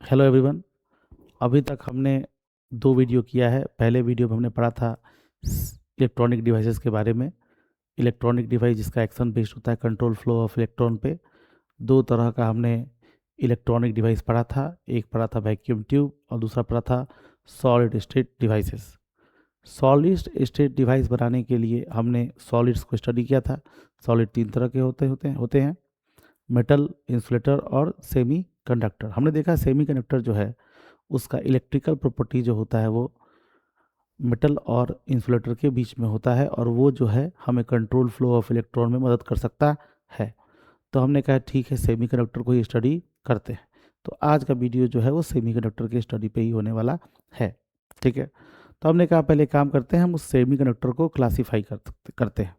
Hello everyone. अभी तक हमने दो वीडियो किया है। पहले वीडियो में हमने पढ़ा था इलेक्ट्रॉनिक डिवाइसेस के बारे में। इलेक्ट्रॉनिक डिवाइस जिसका एक्शन बेस्ड होता है कंट्रोल फ्लो ऑफ इलेक्ट्रॉन पे। दो तरह का हमने इलेक्ट्रॉनिक डिवाइस पढ़ा था। एक पढ़ा था वैक्यूम ट्यूब और दूसरा पढ़ा था solid state devices. Solid state device बनाने के लिए हमने सॉलिड्स को स्टडी किया था। सॉलिड तीन तरह के होते हैं, मेटल, इंसुलेटर और सेमी कंडक्टर। हमने देखा सेमी कंडक्टर जो है उसका इलेक्ट्रिकल प्रॉपर्टी जो होता है वो मेटल और इंसुलेटर के बीच में होता है और वो जो है हमें कंट्रोल फ्लो ऑफ इलेक्ट्रॉन में मदद कर सकता है। तो हमने कहा ठीक है सेमीकंडक्टर को ही स्टडी करते हैं। तो आज का वीडियो जो है वो सेमीकंडक्टर के स्टडी पे ही होने वाला है। ठीक है, तो हमने कहा पहले काम करते हैं, हम उस सेमीकंडक्टर को क्लासीफाई करते हैं।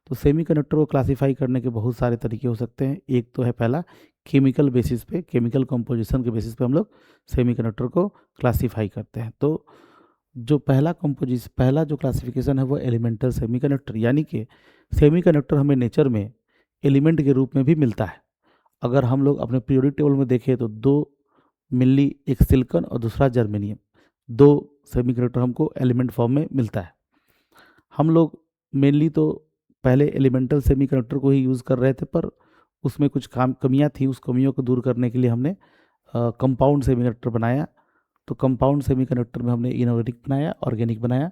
तो सेमीकंडक्टर को क्लासीफाई करने के बहुत सारे तरीके हो सकते हैं। एक तो है पहला केमिकल बेसिस पे, केमिकल कंपोजिशन के बेसिस पे हम लोग सेमीकंडक्टर को क्लासीफाई करते हैं। तो जो पहला जो क्लासिफिकेशन है वो एलिमेंटल सेमीकंडक्टर, यानी कि सेमीकंडक्टर हमें नेचर में एलिमेंट के रूप में भी मिलता है। अगर हम लोग अपने पीरियोडिक टेबल में देखें तो दो मिली, एक सिलिकॉन और दूसरा जर्मेनियम, दो सेमीकंडक्टर हमको एलिमेंट फॉर्म में मिलता है। हम लोग मेनली तो पहले एलिमेंटल सेमीकंडक्टर को ही यूज़ कर रहे थे, पर उसमें कुछ कमियां थी। उस कमियों को दूर करने के लिए हमने कंपाउंड सेमीकंडक्टर बनाया। तो कंपाउंड सेमीकंडक्टर में हमने इनऑर्गेनिक बनाया, ऑर्गेनिक बनाया।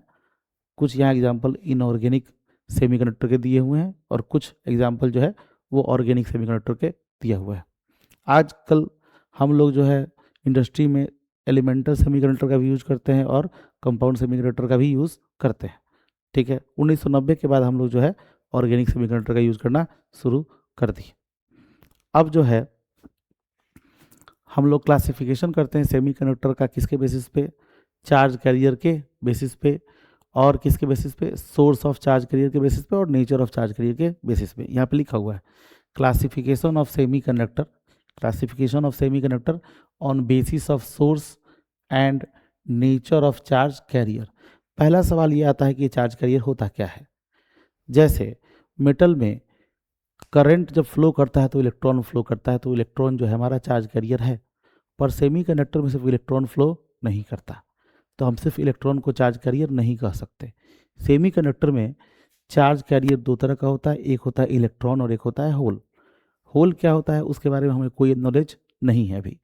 कुछ यहाँ एग्जांपल इनऑर्गेनिक सेमीकंडक्टर के दिए हुए हैं और कुछ एग्जांपल जो है वो ऑर्गेनिक सेमीकंडक्टर के दिया हुआ है। आजकल हम लोग जो है इंडस्ट्री में एलिमेंटल सेमीकंडक्टर का भी यूज करते हैं और कंपाउंड सेमीकंडक्टर का भी यूज़ करते हैं। ठीक है, 1990 के बाद हम लोग जो है ऑर्गेनिक सेमीकंडक्टर का यूज़ करना शुरू कर दिए। अब जो है हम लोग क्लासिफिकेशन करते हैं सेमीकंडक्टर का किसके बेसिस पे, चार्ज कैरियर के बेसिस पे, और किसके बेसिस पे, सोर्स ऑफ चार्ज कैरियर के बेसिस पे और नेचर ऑफ चार्ज कैरियर के बेसिस पे। यहाँ पे लिखा हुआ है classification of semiconductor, classification of semiconductor on basis of source and nature of charge carrier. पहला सवाल ये आता है कि चार्ज कैरियर होता क्या है। जैसे मेटल में करंट जब फ्लो करता है तो इलेक्ट्रॉन फ्लो करता है, तो इलेक्ट्रॉन जो है हमारा चार्ज कैरियर है। पर सेमीकंडक्टर में सिर्फ इलेक्ट्रॉन फ्लो नहीं करता, तो हम सिर्फ इलेक्ट्रॉन को चार्ज कैरियर नहीं कह सकते। सेमीकंडक्टर में चार्ज कैरियर दो तरह का होता है, एक होता है इलेक्ट्रॉन और एक होता है होल। होल क्या होता है उसके बारे में हमें कोई नॉलेज नहीं है अभी।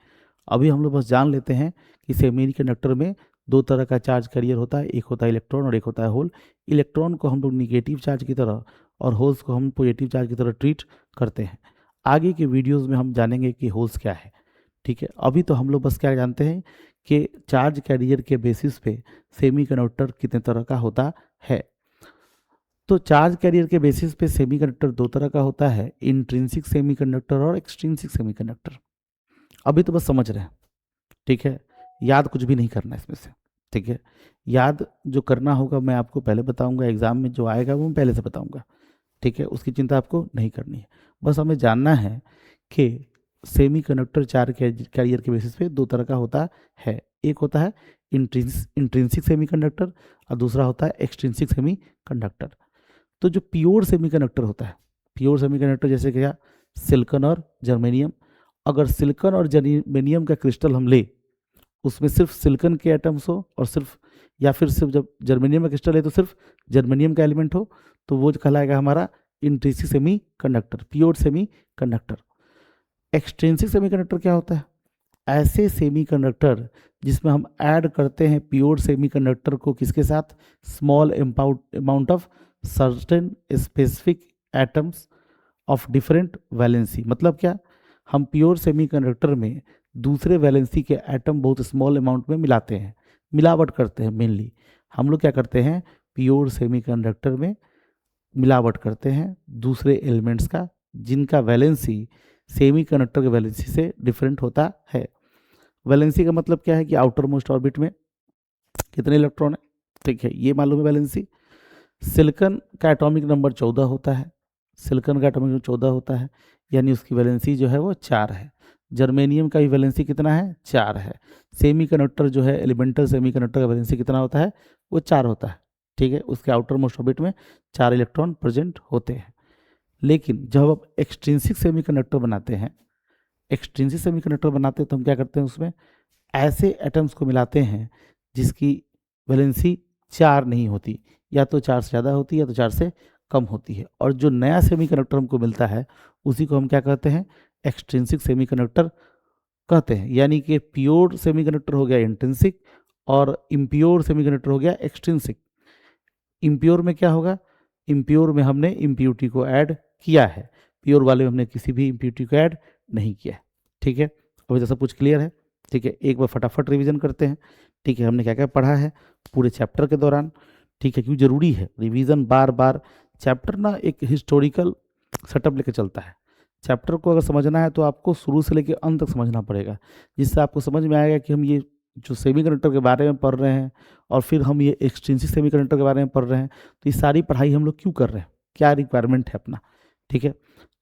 अभी हम लोग बस जान लेते हैं कि सेमीकंडक्टर में दो तरह का चार्ज कैरियर होता है, एक होता है इलेक्ट्रॉन और एक होता है होल। इलेक्ट्रॉन को हम लोग निगेटिव चार्ज की तरह और होल्स को हम पॉजिटिव चार्ज की तरह ट्रीट करते हैं। आगे के वीडियोस में हम जानेंगे कि होल्स क्या है। ठीक है, अभी तो हम लोग बस क्या जानते हैं कि चार्ज कैरियर के बेसिस पे सेमीकंडक्टर कितने तरह का होता है। तो चार्ज कैरियर के बेसिस पे सेमीकंडक्टर दो तरह का होता है, इंट्रिंसिक सेमीकंडक्टर और एक्सट्रिंसिक सेमीकंडक्टर। अभी तो बस समझ रहे हैं। ठीक है, याद कुछ भी नहीं करना इसमें से। ठीक है, याद जो करना होगा मैं आपको पहले बताऊंगा, एग्जाम में जो आएगा वो मैं पहले से बताऊंगा। ठीक है, उसकी चिंता आपको नहीं करनी है। बस हमें जानना है कि सेमीकंडक्टर चार्ज कैरियर के बेसिस पे दो तरह का होता है। एक होता है इंट्रिंसिक सेमीकंडक्टर और दूसरा होता है एक्सट्रिंसिक सेमीकंडक्टर। तो जो प्योर सेमीकंडक्टर होता है, प्योर सेमीकंडक्टर जैसे क्या, सिलिकॉन और जर्मेनियम। अगर सिलिकॉन और जर्मेनियम का क्रिस्टल हम ले, उसमें सिर्फ सिलिकॉन के एटम्स हो और सिर्फ, या फिर सिर्फ जब जर्मेनियम का क्रिस्टल है तो सिर्फ जर्मेनियम का एलिमेंट हो, तो वो कहलाएगा हमारा intrinsic semi conductor, pure semi conductor. Extrinsic semi conductor क्या होता है, ऐसे सेमी कंडक्टर जिसमें हम ऐड करते हैं प्योर सेमी कंडक्टर को किसके साथ, small amount of certain specific atoms of different valency. मतलब क्या, हम प्योर सेमीकंडक्टर में दूसरे वैलेंसी के एटम बहुत स्मॉल अमाउंट में मिलाते हैं, मिलावट करते हैं। मेनली हम लोग क्या करते हैं, प्योर सेमीकंडक्टर में मिलावट करते हैं दूसरे एलिमेंट्स का जिनका वैलेंसी सेमीकंडक्टर के वैलेंसी से डिफरेंट होता है। वैलेंसी का मतलब क्या है कि आउटर मोस्ट ऑर्बिट में कितने इलेक्ट्रॉन है। ठीक है, ये मालूम है वैलेंसी। सिलिकॉन का एटॉमिक नंबर 14 होता है, सिलिकॉन का एटॉमिक नंबर 14 होता है, यानी उसकी वैलेंसी जो है वो 4 है। जर्मेनियम का भी वैलेंसी कितना है, 4 है। सेमीकंडक्टर जो है एलिमेंटल सेमीकंडक्टर का वैलेंसी कितना होता है, वो 4 होता है। ठीक है, उसके आउटर मोस्ट ऑर्बिट में 4 इलेक्ट्रॉन प्रेजेंट होते हैं। लेकिन जब आप एक्सट्रिंसिक सेमीकंडक्टर बनाते हैं, एक्सट्रिंसिक सेमीकंडक्टर बनाते हैं तो हम क्या करते हैं, उसमें ऐसे एटम्स को मिलाते हैं जिसकी वैलेंसी 4 नहीं होती, या तो 4 से ज़्यादा होती है या तो 4 से कम होती है। और जो नया सेमीकंडक्टर हमको मिलता है उसी को हम क्या कहते हैं, एक्सट्रिंसिक सेमीकंडक्टर कहते हैं। यानी कि प्योर सेमीकंडक्टर हो गया इंट्रिंसिक और इम्प्योर सेमीकंडक्टर हो गया एक्सट्रिंसिक। इम्प्योर में क्या होगा, इम्प्योर में हमने इम्प्यूरिटी को ऐड किया है, प्योर वाले में हमने किसी भी इम्प्यूरिटी को ऐड नहीं किया है। ठीक है, अभी तो सब कुछ क्लियर है। ठीक है, एक बार फटाफट रिवीजन करते हैं। ठीक है, हमने क्या क्या पढ़ा है पूरे चैप्टर के दौरान। ठीक है, क्यों जरूरी है रिवीजन बार बार। चैप्टर ना एक हिस्टोरिकल सेटअप लेके चलता है। चैप्टर को अगर समझना है तो आपको शुरू से लेकर अंत तक समझना पड़ेगा, जिससे आपको समझ में आएगा कि हम ये जो सेमीकंडक्टर के बारे में पढ़ रहे हैं और फिर हम ये एक्सट्रिंसिक सेमीकंडक्टर के बारे में पढ़ रहे हैं, तो ये सारी पढ़ाई हम लोग क्यों कर रहे हैं, क्या रिक्वायरमेंट है अपना। ठीक है,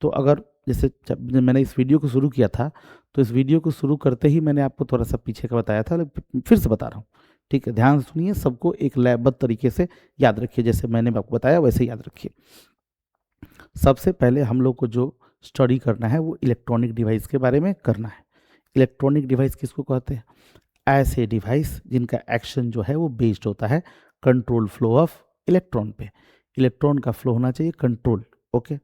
तो अगर जैसे जब मैंने इस वीडियो को शुरू किया था तो इस वीडियो को शुरू करते ही मैंने आपको थोड़ा सा पीछे का बताया था, लेकिन फिर से बता रहा हूँ। ठीक है, ध्यान से सुनिए, सबको एक लयबद्ध तरीके से याद रखिए, जैसे मैंने आपको बताया वैसे याद रखिए। सबसे पहले हम लोग को जो स्टडी करना है वो इलेक्ट्रॉनिक डिवाइस के बारे में करना है। इलेक्ट्रॉनिक डिवाइस किसको कहते हैं, ऐसे डिवाइस जिनका एक्शन जो है वो बेस्ड होता है कंट्रोल फ्लो ऑफ इलेक्ट्रॉन पे। इलेक्ट्रॉन का फ्लो होना चाहिए कंट्रोल। ओके,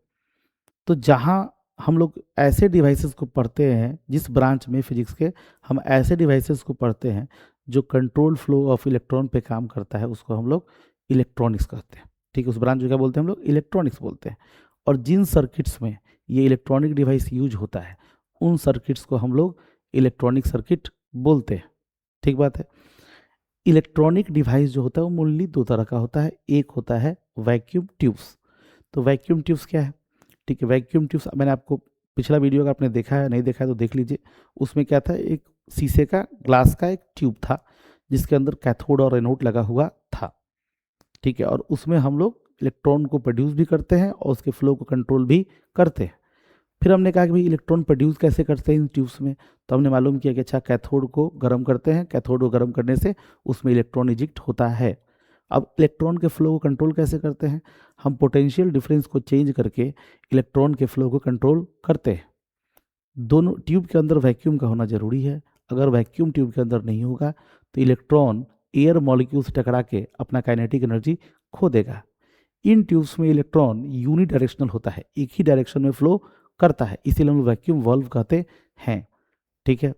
तो जहाँ हम लोग ऐसे डिवाइसेस को पढ़ते हैं, जिस ब्रांच में फिजिक्स के हम ऐसे डिवाइसेस को पढ़ते हैं जो कंट्रोल फ्लो ऑफ इलेक्ट्रॉन पे काम करता है, उसको हम लोग इलेक्ट्रॉनिक्स कहते हैं। ठीक है, उस ब्रांच को क्या बोलते हैं हम लोग, इलेक्ट्रॉनिक्स बोलते हैं। और जिन सर्किट्स में ये इलेक्ट्रॉनिक डिवाइस यूज होता है उन सर्किट्स को हम लोग इलेक्ट्रॉनिक सर्किट बोलते हैं। ठीक बात है। इलेक्ट्रॉनिक डिवाइस जो होता है वो मूलली दो तरह का होता है। एक होता है वैक्यूम ट्यूब्स। तो वैक्यूम ट्यूब्स क्या है, ठीक है, वैक्यूम ट्यूब्स मैंने आपको पिछला वीडियो का आपने देखा है, नहीं देखा है तो देख लीजिए। उसमें क्या था, एक शीशे का ग्लास का एक ट्यूब था जिसके अंदर कैथोड और एनोड लगा हुआ था। ठीक है, और उसमें हम लोग इलेक्ट्रॉन को प्रोड्यूस भी करते हैं और उसके फ्लो को कंट्रोल भी करते हैं। फिर हमने कहा कि भाई इलेक्ट्रॉन प्रोड्यूस कैसे करते हैं इन ट्यूब्स में, तो हमने मालूम किया कि अच्छा कैथोड को गर्म करते हैं, कैथोड को गर्म करने से उसमें इलेक्ट्रॉन इजेक्ट होता है। अब इलेक्ट्रॉन के फ्लो को कंट्रोल कैसे करते हैं, हम पोटेंशियल डिफरेंस को चेंज करके इलेक्ट्रॉन के फ्लो को कंट्रोल करते हैं। दोनों ट्यूब के अंदर वैक्यूम का होना जरूरी है। अगर वैक्यूम ट्यूब के अंदर नहीं होगा तो इलेक्ट्रॉन एयर मॉलिक्यूल से टकरा के अपना काइनेटिक एनर्जी खो देगा। इन ट्यूब्स में इलेक्ट्रॉन यूनि डायरेक्शनल होता है, एक ही डायरेक्शन में फ्लो करता है, इसीलिए हम वैक्यूम वाल्व कहते हैं। ठीक है,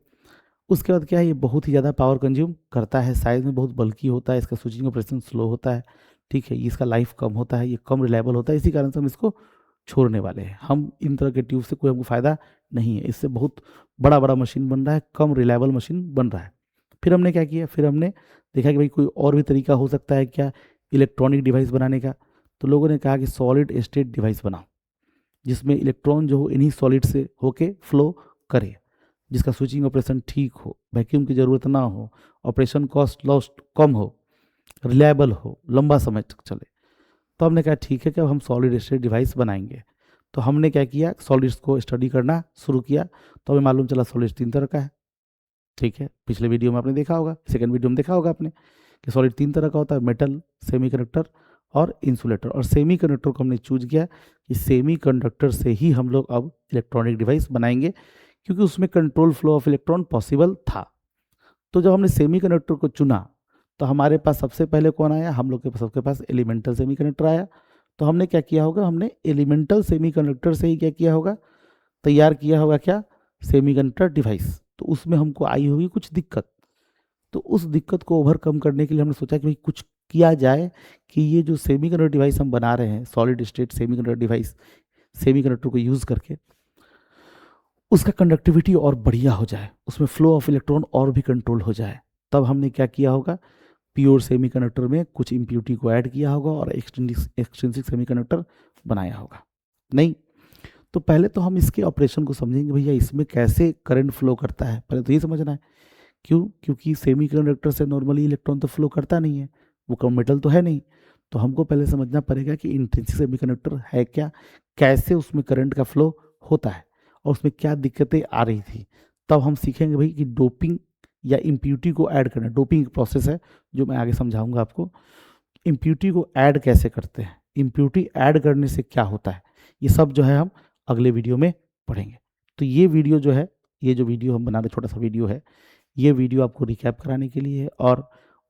उसके बाद क्या है, ये बहुत ही ज़्यादा पावर कंज्यूम करता है, साइज में बहुत बल्कि होता है, इसका स्विचिंग ऑपरेशन स्लो होता है। ठीक है, इसका लाइफ कम होता है, ये कम रिलायबल होता है, इसी कारण से हम इसको छोड़ने वाले हैं। हम इन तरह के ट्यूब से कोई हमको फ़ायदा नहीं है, इससे बहुत बड़ा बड़ा मशीन बन रहा है, कम रिलायबल मशीन बन रहा है। फिर हमने क्या किया, फिर हमने देखा कि भाई कोई और भी तरीका हो सकता है क्या इलेक्ट्रॉनिक डिवाइस बनाने का। तो लोगों ने कहा कि सॉलिड स्टेट डिवाइस बनाओ, जिसमें इलेक्ट्रॉन जो हो इन्हीं सॉलिड से होके फ्लो करे, जिसका स्विचिंग ऑपरेशन ठीक हो, वैक्यूम की ज़रूरत ना हो, ऑपरेशन कॉस्ट लॉस्ट कम हो, रिलायबल हो, लंबा समय तक चले। तो हमने कहा ठीक है कि अब हम सॉलिड स्टेट डिवाइस बनाएंगे। तो हमने क्या किया, सॉलिड्स को स्टडी करना शुरू किया। तो हमें मालूम चला सॉलिड 3 तरह का है। ठीक है, पिछले वीडियो में आपने देखा होगा, सेकेंड वीडियो में देखा होगा आपने कि सॉलिड 3 तरह का होता है, मेटल, सेमीकंडक्टर और इंसुलेटर। और सेमीकंडक्टर को हमने चूज किया कि सेमीकंडक्टर से ही हम लोग अब इलेक्ट्रॉनिक डिवाइस बनाएंगे, क्योंकि उसमें control flow of electron possible था। तो जब हमने सेमीकंडक्टर को चुना तो हमारे पास सबसे पहले कौन आया, हम लोग के पास सबके पास एलिमेंटल सेमीकंडक्टर आया। तो हमने क्या किया होगा, हमने एलिमेंटल सेमीकंडक्टर से ही क्या किया होगा, तैयार किया होगा क्या, सेमीकंडक्टर डिवाइस। तो उसमें हमको आई होगी कुछ दिक्कत। तो उस दिक्कत को ओवरकम करने के लिए हमने सोचा कि भाई कुछ किया जाए कि ये जो सेमीकंडक्टर डिवाइस हम बना रहे हैं, solid state semiconductor device, semiconductor को यूज़ करके उसका कंडक्टिविटी और बढ़िया हो जाए, उसमें फ्लो ऑफ इलेक्ट्रॉन और भी कंट्रोल हो जाए। तब हमने क्या किया होगा, प्योर सेमीकंडक्टर में कुछ इम्प्यूरिटी को ऐड किया होगा और एक्सट्रिंसिक सेमीकंडक्टर बनाया होगा। नहीं, तो पहले तो हम इसके ऑपरेशन को समझेंगे, भैया इसमें कैसे करंट फ्लो करता है, पहले तो ये समझना है। क्यों, क्योंकि सेमीकंडक्टर से नॉर्मली इलेक्ट्रॉन तो फ्लो करता नहीं है, वो कम मेटल तो है नहीं। तो हमको पहले समझना पड़ेगा कि इंट्रिंसिक सेमीकंडक्टर है क्या, कैसे उसमें करंट का फ्लो होता है और उसमें क्या दिक्कतें आ रही थी। तब हम सीखेंगे भाई कि डोपिंग या इम्प्यूरिटी को ऐड करना, डोपिंग प्रोसेस है जो मैं आगे समझाऊंगा आपको। इम्प्यूरिटी को ऐड कैसे करते हैं, इम्प्यूरिटी ऐड करने से क्या होता है, ये सब जो है हम अगले वीडियो में पढ़ेंगे। तो ये वीडियो जो है ये जो वीडियो हम बना रहे छोटा सा वीडियो है, ये वीडियो आपको रिकैप कराने के लिए है और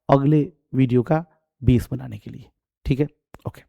अगले वीडियो का बेस बनाने के लिए। ठीक है, ओके।